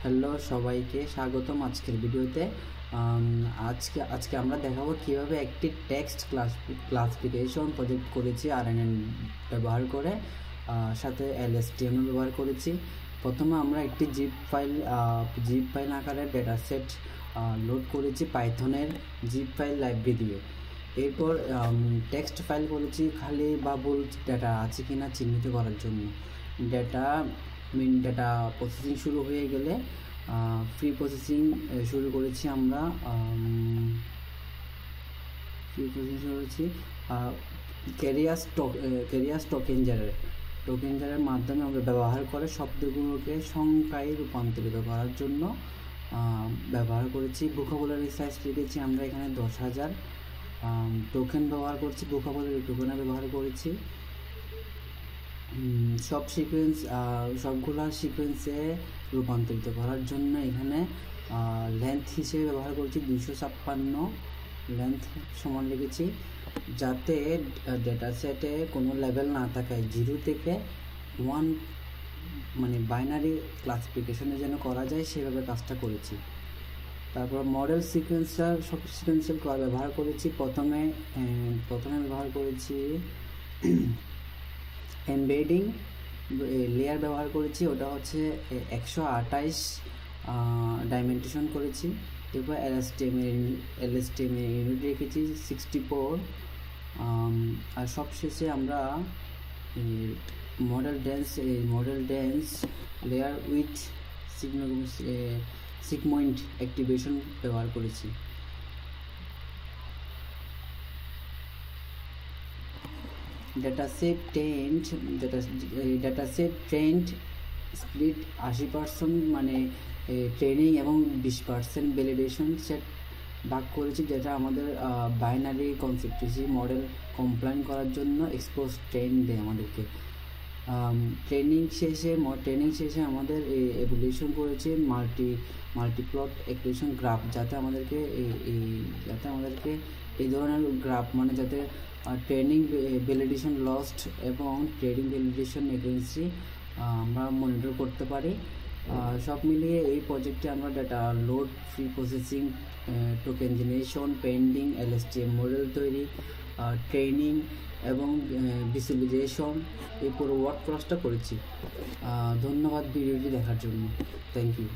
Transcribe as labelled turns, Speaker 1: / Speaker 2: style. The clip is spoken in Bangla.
Speaker 1: হ্যালো সবাইকে স্বাগতম আজকের ভিডিওতে। আজকে আমরা দেখাবো কিভাবে একটি টেক্সট ক্লাসিফিকেশন প্রজেক্ট করেছি RNN ব্যবহার করে, সাথে LSTM ব্যবহার করেছি। প্রথমে আমরা একটি জিপ ফাইল আকারে ডেটা সেট লোড করেছি পাইথনের জিপ ফাইল লাইব্রেরি দিয়ে। এরপর টেক্সট ফাইল করেছি খালি বা ভুল ডেটা আছে কিনা চিহ্নিত করার জন্য। ডেটা প্রসেসিং শুরু হয়ে গেলে ফ্রি প্রসেসিং শুরু করেছি আমরা। ক্যারিয়াস টোকেনজারের মাধ্যমে আমরা ব্যবহার করে শব্দগুলোকে সংখ্যায় রূপান্তরিত করার জন্য ব্যবহার করেছি। ভোকাবুলারি সাইজ লিখেছি আমরা এখানে 10,000। টোকেন ব্যবহার করছি, ভোকাবুলারি টোকেন ব্যবহার করেছি। সবগুলা সিকোয়েন্সে রূপান্তরিত করার জন্য এখানে লেন্থ হিসেবে ব্যবহার করছি 256 লেন্থ সমান লিখেছি, যাতে ডেটা সেটে কোনো লেভেল না থাকায় 0 থেকে 1 মানে বাইনারি ক্লাসিফিকেশনে যেন করা যায় সেভাবে কাজটা করেছি। তারপর মডেল সিকোয়েন্সিয়াল ব্যবহার করেছি। প্রথমে ব্যবহার করেছি এমবেডিং লেয়ার ব্যবহার করেছি, ওটা হচ্ছে 128 ডাইমেনশন করেছি। এরপর LSTM ইউনিট রেখেছি 64। আর সবশেষে আমরা model dense layer with sigmoid activation ব্যবহার করেছি। ডেটাসেট ট্রেন্ড স্প্লিট 80% মানে ট্রেনিং এবং 20% ভ্যালিডেশন সেট ভাগ করেছি, যেটা আমাদের বাইনারি কনসিস্টেন্সি মডেল কমপ্লাইন করার জন্য এক্সপোজ ট্রেন দেয় আমাদেরকে। ট্রেনিং শেষে আমাদের এভ্যালুয়েশন করেছে মাল্টিপ্লট ইকুয়েশন গ্রাফ, যাতে আমাদেরকে এই ধরনের গ্রাফ মানে যাতে ট্রেনিং ভ্যালিডেশন লস্ট এবং ট্রেনিং ভ্যালিডেশন একুরেসি আমরা মনিটর করতে পারি। সব মিলিয়ে এই প্রজেক্টে আমরা data load, preprocessing, token generation, padding, LSTM model তৈরি, ট্রেনিং এবং ভিজুয়ালাইজেশন এই পুরো ওয়ার্ক প্রসেসটা করেছি। ধন্যবাদ ভিডিওটি দেখার জন্য। Thank you.